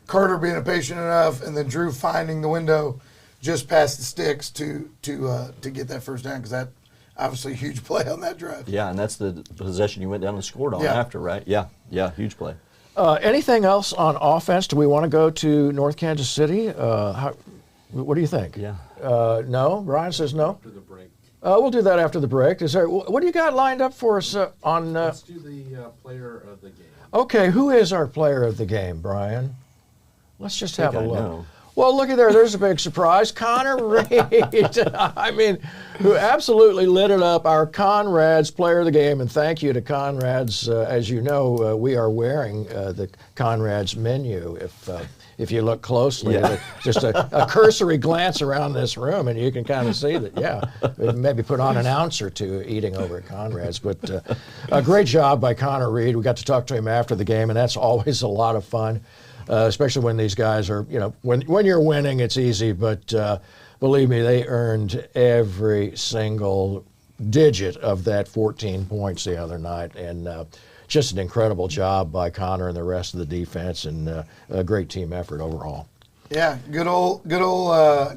Carter being patient enough, and then Drew finding the window just past the sticks to get that first down, because that obviously a huge play on that drive. Yeah, and that's the possession you went down and scored on after, right? Yeah, huge play. Anything else on offense? Do we want to go to North Kansas City? What do you think? Yeah. No? Brian says no? After the break. We'll do that after the break. What do you got lined up for us on... Let's do the player of the game. Okay, who is our player of the game, Brian? Let's just have a look. Know. Well, looky there. There's a big surprise. Connor Reed. I mean, who absolutely lit it up. Our Conrad's player of the game. And thank you to Conrad's. As you know, we are wearing the Conrad's menu. If you look closely, just a cursory glance around this room, and you can kind of see that, maybe put on an ounce or two eating over at Conrad's. But a great job by Connor Reed. We got to talk to him after the game, and that's always a lot of fun. Especially when these guys are, you know, when you're winning, it's easy. But believe me, they earned every single digit of that 14 points the other night. And just an incredible job by Connor and the rest of the defense, and a great team effort overall. Yeah, good old,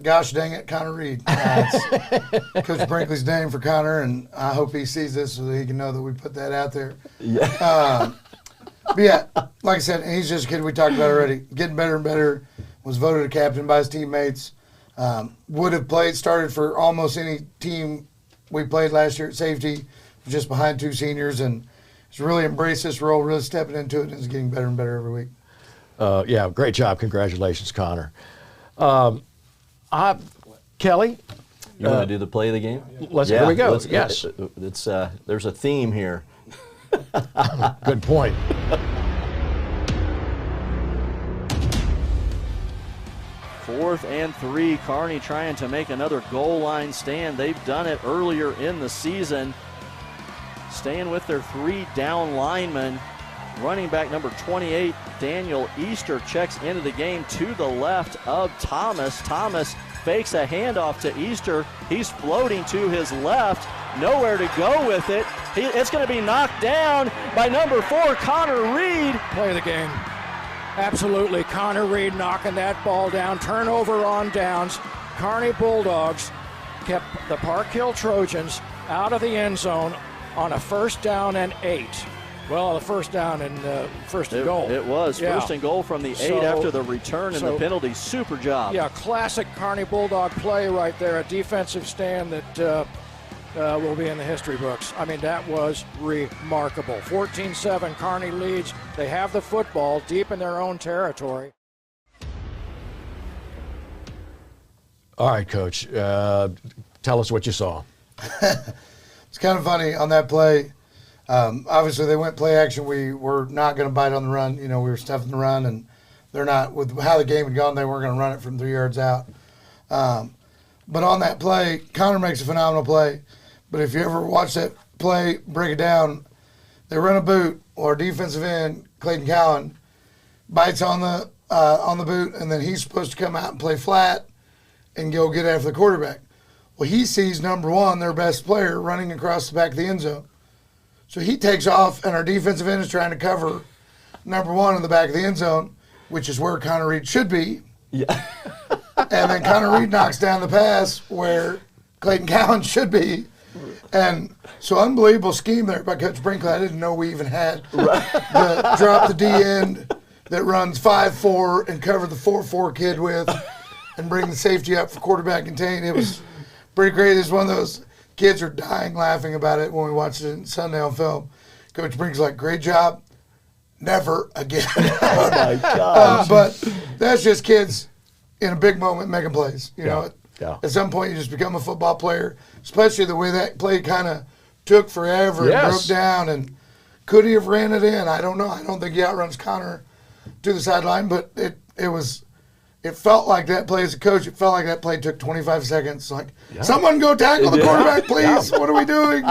gosh dang it, Connor Reed. It's Coach Brinkley's name for Connor, and I hope he sees this so that he can know that we put that out there. Yeah. But yeah, like I said, he's just a kid we talked about already. Getting better and better. Was voted a captain by his teammates. Would have started for almost any team we played last year at safety, just behind two seniors, and he's really embraced this role, really stepping into it, and is getting better and better every week. Yeah, great job. Congratulations, Connor. Kelly? You want to do the play of the game? Here we go. Yes. There's a theme here. Good point. Fourth and 3, Kearney trying to make another goal line stand. They've done it earlier in the season. Staying with their 3 down linemen. Running back number 28, Daniel Easter, checks into the game to the left of Thomas. Thomas fakes a handoff to Easter. He's floating to his left. Nowhere to go with it. It's going to be knocked down by number 4, Connor Reed. Play of the game. Absolutely. Connor Reed knocking that ball down. Turnover on downs. Kearney Bulldogs kept the Park Hill Trojans out of the end zone on a 1st down and 8. Well, the first down and first and goal. It was first and goal from the 8 after the return and the penalty. Super job. Yeah, classic Kearney Bulldog play right there. A defensive stand that will be in the history books. I mean, that was remarkable. 14-7, Kearney leads. They have the football deep in their own territory. All right, Coach. Tell us what you saw. It's kind of funny on that play. Obviously, they went play action. We were not going to bite on the run. You know, we were stuffing the run, and they're not. With how the game had gone, they weren't going to run it from 3 yards out. But on that play, Connor makes a phenomenal play. But if you ever watch that play, break it down, they run a boot, or defensive end, Clayton Cowan, bites on the boot, and then he's supposed to come out and play flat and go get after the quarterback. Well, he sees number one, their best player, running across the back of the end zone. So he takes off, and our defensive end is trying to cover number one in the back of the end zone, which is where Connor Reed should be. Yeah. And then Connor Reed knocks down the pass where Clayton Cowan should be. And so unbelievable scheme there by Coach Brinkley. I didn't know we even had the drop the D end that runs 5-4 and cover the 4-4 kid with and bring the safety up for quarterback contain. It was pretty great. It's one of those kids are dying laughing about it when we watched it in Sunday on film. Coach Brinkley's like, great job. Never again. Oh, my gosh. But that's just kids in a big moment making plays. You know, Yeah. At some point you just become a football player, especially the way that play kind of took forever and broke down. And could he have ran it in? I don't know. I don't think he outruns Connor to the sideline, but it felt like that play as a coach. It felt like that play took 25 seconds. Like, someone go tackle the quarterback, please. What are we doing?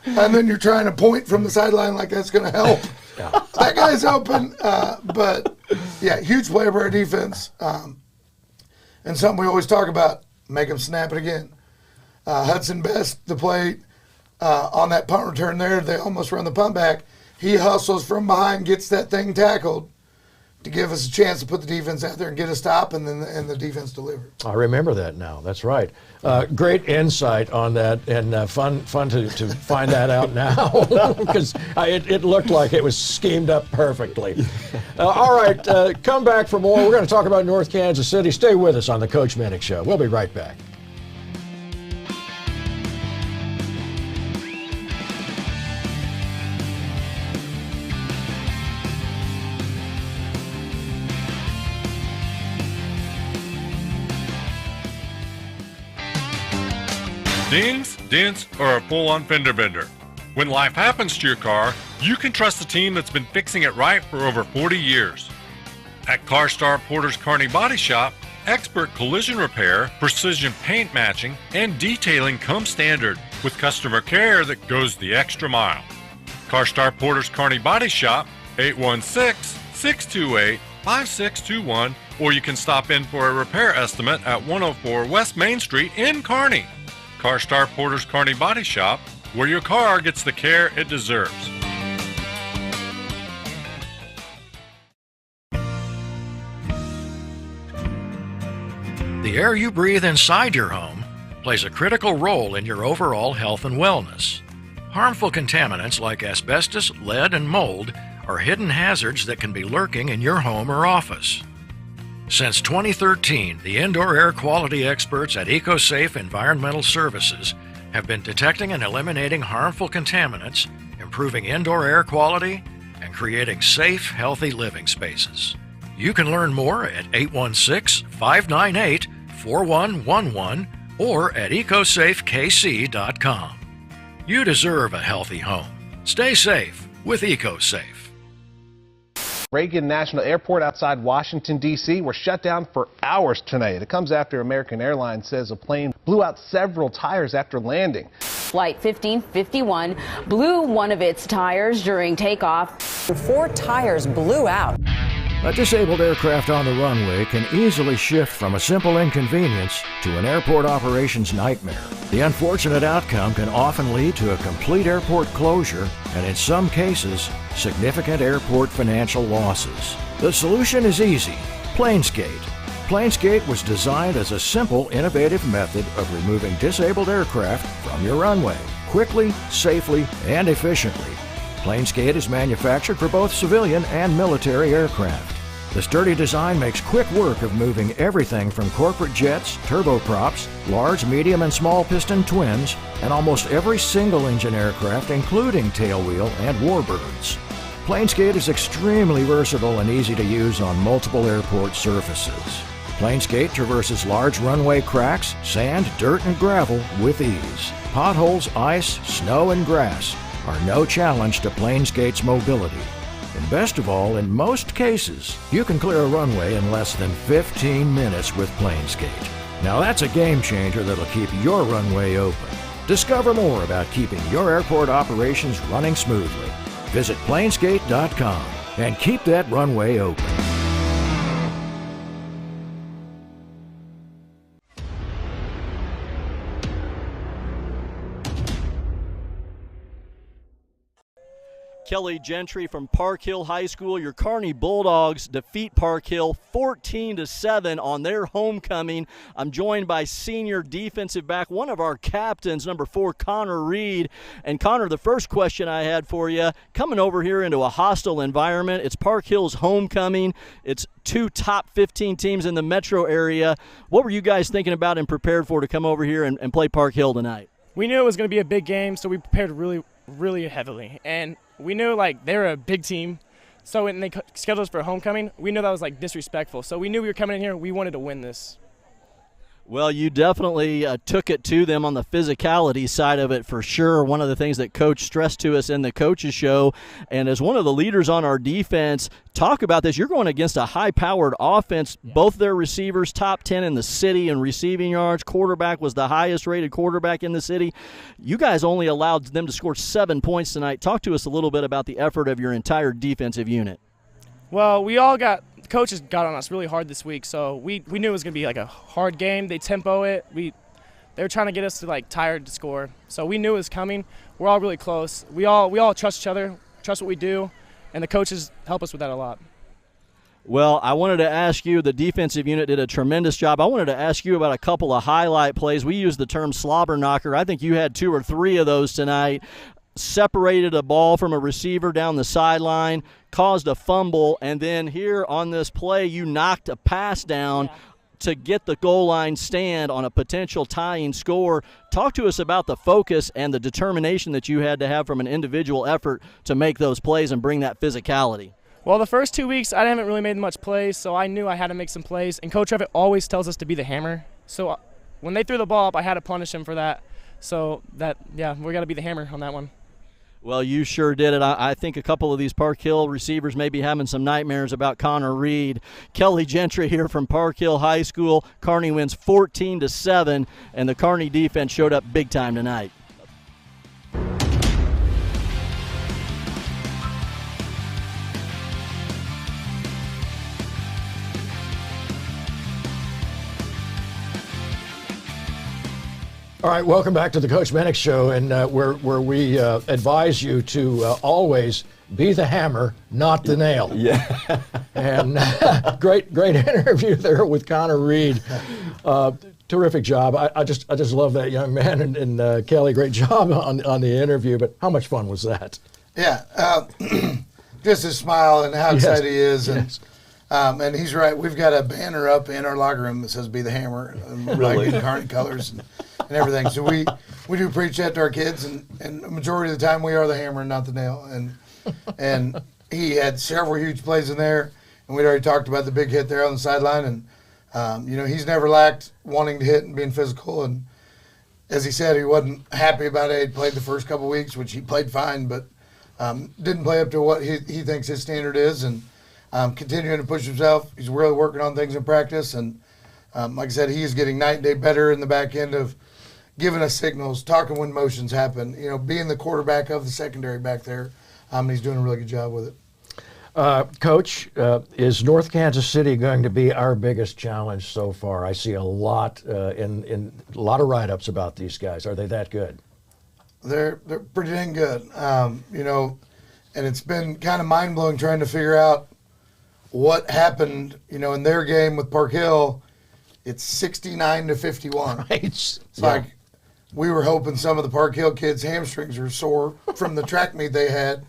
And then you're trying to point from the sideline like that's going to help. That guy's open. But, yeah, huge play by our defense. And something we always talk about, make them snap it again. Hudson Best, the play on that punt return there, they almost run the punt back. He hustles from behind, gets that thing tackled to give us a chance to put the defense out there and get a stop, and then the defense delivered. I remember that now. That's right. Great insight on that, and fun to find that out now because it looked like it was schemed up perfectly. All right, come back for more. We're going to talk about North Kansas City. Stay with us on the Coach Minnick Show. We'll be right back. Dings, dents, or a full-on fender bender. When life happens to your car, you can trust the team that's been fixing it right for over 40 years. At CarStar Porter's Kearney Body Shop, expert collision repair, precision paint matching, and detailing come standard with customer care that goes the extra mile. CarStar Porter's Kearney Body Shop, 816-628-5621, or you can stop in for a repair estimate at 104 West Main Street in Kearney. CarStar Porter's Kearney Body Shop, where your car gets the care it deserves. The air you breathe inside your home plays a critical role in your overall health and wellness. Harmful contaminants like asbestos, lead, and mold are hidden hazards that can be lurking in your home or office. Since 2013, the indoor air quality experts at EcoSafe Environmental Services have been detecting and eliminating harmful contaminants, improving indoor air quality, and creating safe, healthy living spaces. You can learn more at 816-598-4111 or at ecosafekc.com. You deserve a healthy home. Stay safe with EcoSafe. Reagan National Airport outside Washington, D.C. were shut down for hours tonight. It comes after American Airlines says a plane blew out several tires after landing. Flight 1551 blew one of its tires during takeoff. 4 tires blew out. A disabled aircraft on the runway can easily shift from a simple inconvenience to an airport operations nightmare. The unfortunate outcome can often lead to a complete airport closure and, in some cases, significant airport financial losses. The solution is easy: Planesgate. Planesgate was designed as a simple, innovative method of removing disabled aircraft from your runway, quickly, safely, and efficiently. Planesgate is manufactured for both civilian and military aircraft. The sturdy design makes quick work of moving everything from corporate jets, turboprops, large, medium, and small piston twins, and almost every single-engine aircraft, including tailwheel and warbirds. Planesgate is extremely versatile and easy to use on multiple airport surfaces. Planesgate traverses large runway cracks, sand, dirt, and gravel with ease. Potholes, ice, snow, and grass are no challenge to Planesgate's mobility. And best of all, in most cases, you can clear a runway in less than 15 minutes with Planesgate. Now that's a game changer that'll keep your runway open. Discover more about keeping your airport operations running smoothly. Visit planesgate.com and keep that runway open. Kelly Gentry from Park Hill High School. Your Kearney Bulldogs defeat Park Hill 14-7 on their homecoming. I'm joined by senior defensive back, one of our captains, number 4, Connor Reed. And Connor, the first question I had for you, coming over here into a hostile environment, it's Park Hill's homecoming. It's 2 top 15 teams in the metro area. What were you guys thinking about and prepared for to come over here and play Park Hill tonight? We knew it was going to be a big game, so we prepared really heavily. And we knew, they were a big team. So when they scheduled us for homecoming, we knew that was, disrespectful. So we knew we were coming in here. We wanted to win this. Well, you definitely took it to them on the physicality side of it for sure. One of the things that Coach stressed to us in the Coaches Show, and as one of the leaders on our defense, talk about this. You're going against a high-powered offense. Yeah. Both their receivers, top 10 in the city in receiving yards. Quarterback was the highest-rated quarterback in the city. You guys only allowed them to score 7 points tonight. Talk to us a little bit about the effort of your entire defensive unit. Well, the coaches got on us really hard this week, so we knew it was going to be a hard game. They tempo it. They were trying to get us to tired to score, so we knew it was coming. We're all really close. We all trust each other, trust what we do, and the coaches help us with that a lot. Well, I wanted to ask you, the defensive unit did a tremendous job. I wanted to ask you about a couple of highlight plays. We use the term slobber knocker. I think you had 2 or 3 of those tonight. Separated a ball from a receiver down the sideline, caused a fumble, and then here on this play, you knocked a pass down to get the goal line stand on a potential tying score. Talk to us about the focus and the determination that you had to have from an individual effort to make those plays and bring that physicality. Well, the first 2 weeks, I haven't really made much plays, so I knew I had to make some plays, and Coach Everett always tells us to be the hammer. So when they threw the ball up, I had to punish him for that. So we got to be the hammer on that one. Well, you sure did it. I think a couple of these Park Hill receivers may be having some nightmares about Connor Reed. Kelly Gentry here from Park Hill High School. Kearney wins 14-7, and the Kearney defense showed up big time tonight. All right, welcome back to the Coach Minnick Show, and where we advise you to always be the hammer, not the nail. Yeah. And great interview there with Connor Reed. Terrific job. I just love that young man, and Kelly, great job on the interview. But how much fun was that? Yeah, just his smile and how excited he is, and he's right. We've got a banner up in our locker room that says "Be the Hammer," really, in Kearney colors and everything. So we do preach that to our kids, and the majority of the time we are the hammer and not the nail. And he had several huge plays in there, and we'd already talked about the big hit there on the sideline. And he's never lacked wanting to hit and being physical. And as he said, he wasn't happy about it. He played the first couple weeks, which he played fine, but didn't play up to what he thinks his standard is. And continuing to push himself. He's really working on things in practice. And like I said, he is getting night and day better in the back end of giving us signals, talking when motions happen, being the quarterback of the secondary back there. And he's doing a really good job with it. Coach, is North Kansas City going to be our biggest challenge so far? I see a lot in a lot of write-ups about these guys. Are they that good? They're pretty dang good. And it's been kind of mind-blowing trying to figure out what happened, in their game with Park Hill. It's 69-51. Right. It's like we were hoping some of the Park Hill kids' hamstrings are sore from the track meet they had,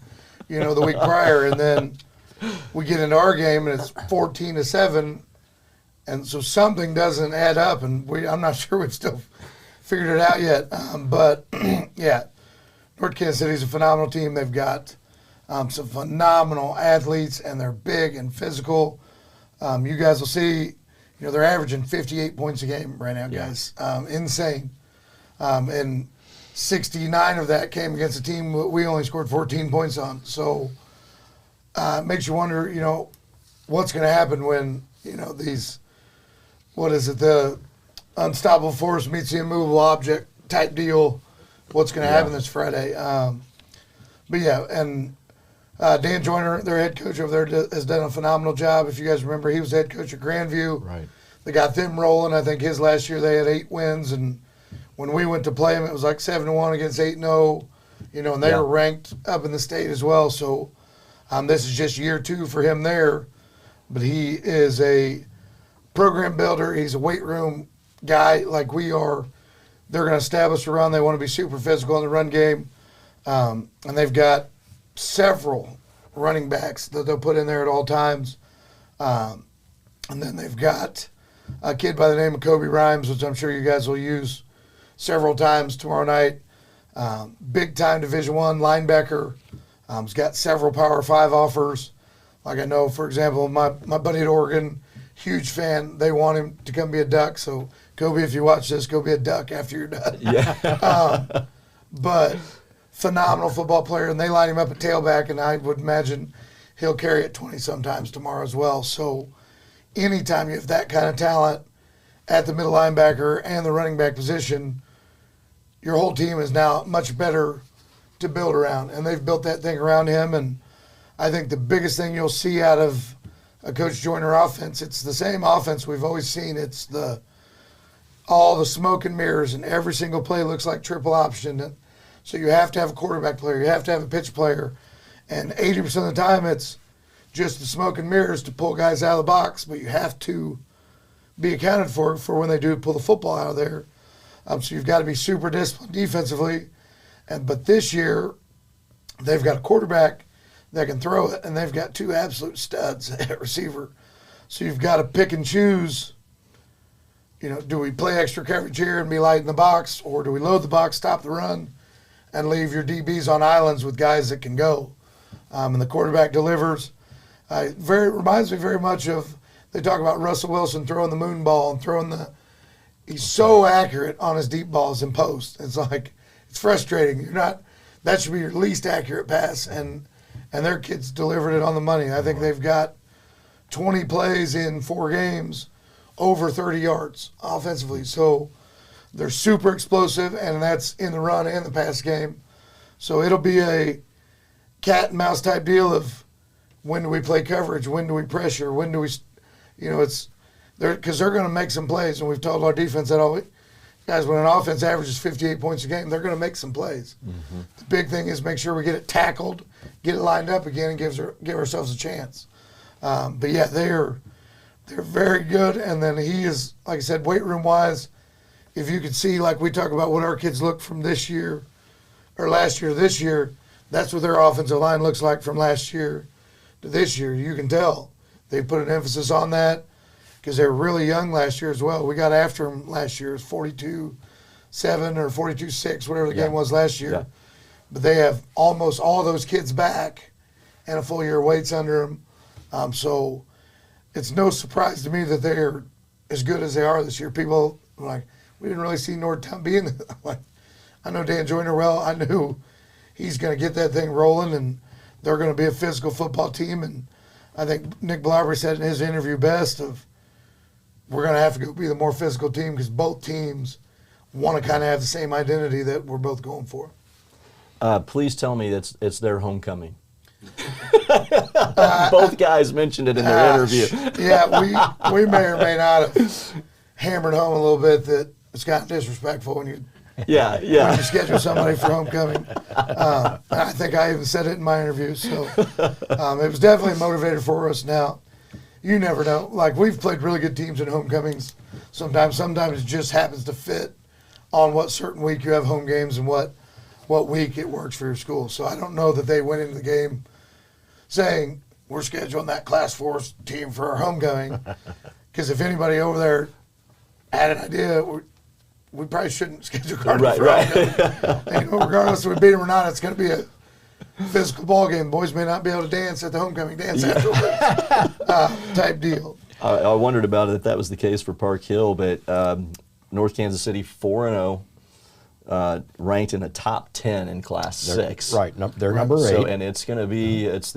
the week prior. And then we get into our game, and it's 14-7. And so something doesn't add up, and I'm not sure we've still figured it out yet. But, North Kansas City is a phenomenal team. They've got some phenomenal athletes, and they're big and physical. You guys will see, they're averaging 58 points a game right now, guys. Insane. And 69 of that came against a team we only scored 14 points on. So it makes you wonder, what's going to happen when, these, unstoppable force meets the immovable object type deal. What's going to happen this Friday? But yeah, and Dan Joyner, their head coach over there, has done a phenomenal job. If you guys remember, he was head coach at Grandview. Right. They got them rolling. I think his last year they had 8 wins, and when we went to play them, it was like 7-1 against 8-0. You know, and they were ranked up in the state as well. So this is just year 2 for him there. But he is a program builder. He's a weight room guy like we are. They're going to establish a run. They want to be super physical in the run game. And they've got several running backs that they'll put in there at all times. And then they've got a kid by the name of Kobe Rhymes, which I'm sure you guys will use several times tomorrow night. Big-time Division I linebacker. He's got several Power 5 offers. Like I know, for example, my buddy at Oregon, huge fan. They want him to come be a Duck. So, Kobe, if you watch this, go be a Duck after you're done. Yeah. But phenomenal football player, and they line him up at tailback, and I would imagine he'll carry it 20 sometimes tomorrow as well. So anytime you have that kind of talent at the middle linebacker and the running back position, your whole team is now much better to build around, and they've built that thing around him. And I think the biggest thing you'll see out of a Coach Joyner offense, it's the same offense we've always seen. It's all the smoke and mirrors, and every single play looks like triple option. So you have to have a quarterback player. You have to have a pitch player. And 80% of the time it's just the smoke and mirrors to pull guys out of the box, but you have to be accounted for when they do pull the football out of there. So you've got to be super disciplined defensively. But this year they've got a quarterback that can throw it, and they've got 2 absolute studs at receiver. So you've got to pick and choose. You know, do we play extra coverage here and be light in the box, or do we load the box, stop the run, and leave your DBs on islands with guys that can go? And the quarterback delivers. Reminds me very much of, they talk about Russell Wilson throwing the moon ball and he's so accurate on his deep balls in post. It's like, it's frustrating. That should be your least accurate pass, and their kids delivered it on the money. I think they've got 20 plays in 4 games, over 30 yards offensively. So they're super explosive, and that's in the run and the pass game. So it'll be a cat and mouse type deal of when do we play coverage, when do we pressure, when do we, because they're going to make some plays, and we've told our defense that all guys, when an offense averages 58 points a game, they're going to make some plays. Mm-hmm. The big thing is make sure we get it tackled, get it lined up again, and give ourselves a chance. But yeah, they're very good, and then he is, like I said, weight room wise. If you could see, like we talk about what our kids look from this year or last year to this year, that's what their offensive line looks like from last year to this year. You can tell they put an emphasis on that because they were really young last year as well. We got after them last year. It was 42-7 or 42-6, whatever the game was last year. Yeah. But they have almost all those kids back and a full year of weights under them. So it's no surprise to me that they're as good as they are this year. People are like, we didn't really see Northtown being like, I know Dan Joyner well. I knew he's going to get that thing rolling, and they're going to be a physical football team. And I think Nick Blauber said in his interview best of, we're going to have to go be the more physical team because both teams want to kind of have the same identity that we're both going for. Please tell me it's their homecoming. Both guys mentioned it in their interview. Yeah, we may or may not have hammered home a little bit that it's kind of disrespectful when you when you schedule somebody for homecoming. I think I even said it in my interview. So it was definitely a motivator for us. Now, you never know. Like, we've played really good teams in homecomings sometimes. Sometimes it just happens to fit on what certain week you have home games and what week it works for your school. So I don't know that they went into the game saying, we're scheduling that Class 4 team for our homecoming. Because if anybody over there had an idea, we probably shouldn't schedule Cardinals for homecoming. Regardless if we beat them or not, it's going to be a physical ball game. Boys may not be able to dance at the homecoming dance afterwards type deal. I wondered about it if that was the case for Park Hill, but North Kansas City 4-0. ranked in the top 10 in Class 6. Right, they're number 8. So, and it's going to be it's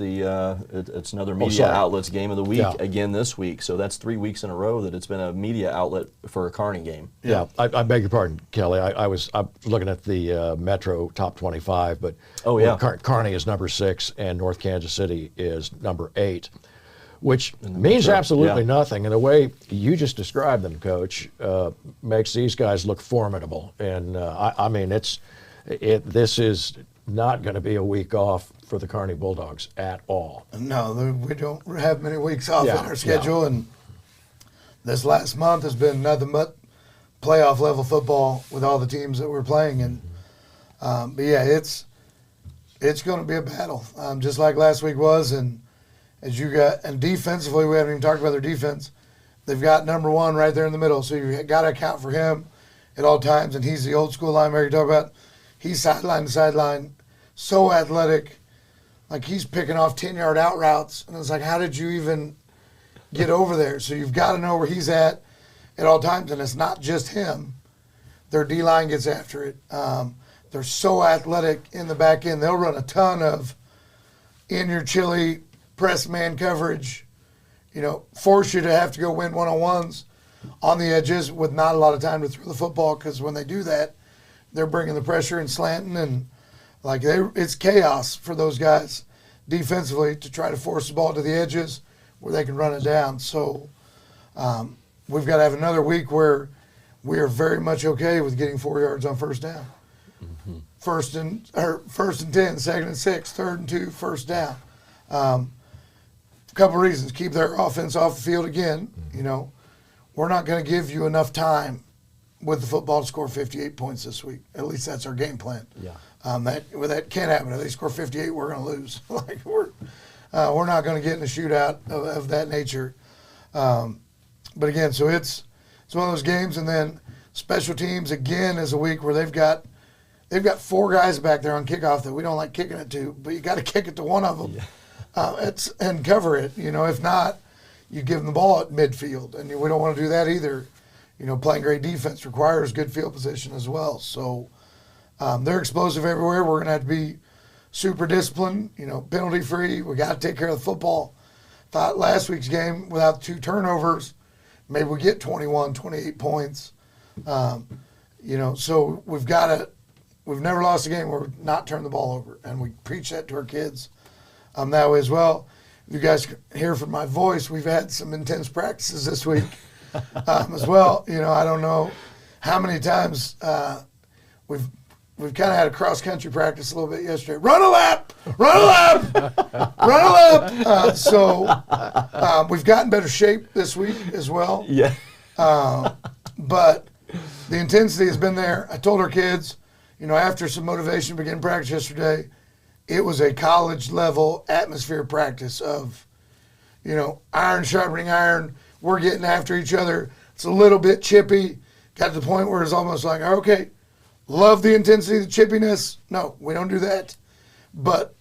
another media outlets game of the week again this week. So that's 3 weeks in a row that it's been a media outlet for a Kearney game. Yeah, I beg your pardon, Kelly. I'm looking at the Metro top 25, but Kearney is number 6 and North Kansas City is number 8. Which means absolutely nothing. And the way you just described them, Coach, makes these guys look formidable. And I mean, this is not going to be a week off for the Kearney Bulldogs at all. No, we don't have many weeks off in our schedule. And this last month has been nothing but playoff level football with all the teams that we're playing. And but yeah, it's going to be a battle, just like last week was. And and defensively, we haven't even talked about their defense. They've got number 1 right there in the middle, so you've got to account for him at all times. And he's the old school linebacker you talk about. He's sideline to sideline, so athletic. Like he's picking off 10-yard out routes, and it's like, how did you even get over there? So you've got to know where he's at all times, and it's not just him. Their D-line gets after it. They're so athletic in the back end. They'll run a ton of in-your chili press man coverage, force you to have to go win one-on-ones on the edges with not a lot of time to throw the football, because when they do that, they're bringing the pressure and slanting, and it's chaos for those guys defensively to try to force the ball to the edges where they can run it down. So we've got to have another week where we are very much okay with getting 4 yards on first down. Mm-hmm. First and 10, second and 6, third and 2, first down. A couple of reasons. Keep their offense off the field again. We're not going to give you enough time with the football to score 58 points this week. At least that's our game plan. Yeah. That can't happen. If they score 58, we're going to lose. We're not going to get in a shootout of that nature. But again, so it's one of those games, and then special teams again is a week where they've got 4 guys back there on kickoff that we don't like kicking it to, but you got to kick it to one of them. Yeah. And cover it. If not, you give them the ball at midfield, and we don't want to do that either. Playing great defense requires good field position as well. So they're explosive everywhere. We're going to have to be super disciplined, penalty free. We got to take care of the football. Thought last week's game, without 2 turnovers, maybe we get 21, 28 points. So we've never lost a game where we've not turned the ball over, and we preach that to our kids. That way as well. You guys can hear from my voice, we've had some intense practices this week as well. I don't know how many times we've kind of had a cross-country practice a little bit yesterday. Run a lap! Run a lap! Run a lap! So we've gotten better shape this week as well. Yeah. But the intensity has been there. I told our kids, after some motivation to begin practice yesterday, it was a college-level atmosphere practice of, iron sharpening iron. We're getting after each other. It's a little bit chippy. Got to the point where it's almost like, okay, love the intensity, the chippiness. No, we don't do that. But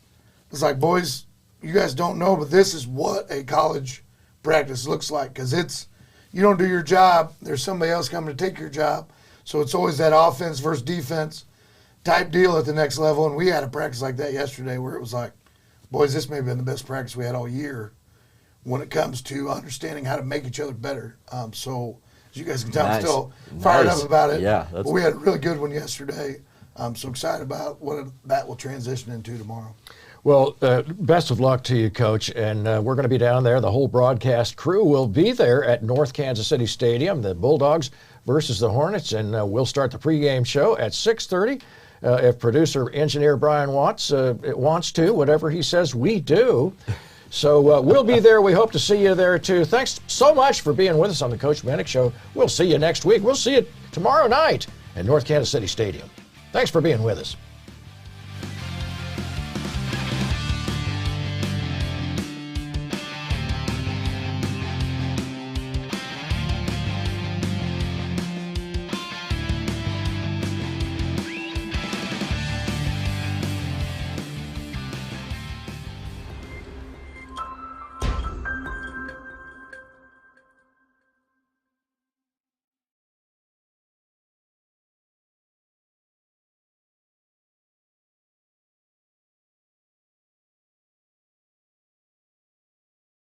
it's like, boys, you guys don't know, but this is what a college practice looks like, because you don't do your job, there's somebody else coming to take your job. So it's always that offense versus defense type deal at the next level. And we had a practice like that yesterday where it was like, boys, this may have been the best practice we had all year when it comes to understanding how to make each other better. So as you guys can tell, I'm still fired up about it. Yeah, but we had a really good one yesterday. I'm so excited about what that will transition into tomorrow. Well, best of luck to you, Coach, and we're going to be down there. The whole broadcast crew will be there at North Kansas City Stadium, the Bulldogs versus the Hornets, and we'll start the pregame show at 6:30. If producer engineer Brian wants to, whatever he says, we do. So we'll be there. We hope to see you there, too. Thanks so much for being with us on the Coach Minnick Show. We'll see you next week. We'll see you tomorrow night at North Kansas City Stadium. Thanks for being with us.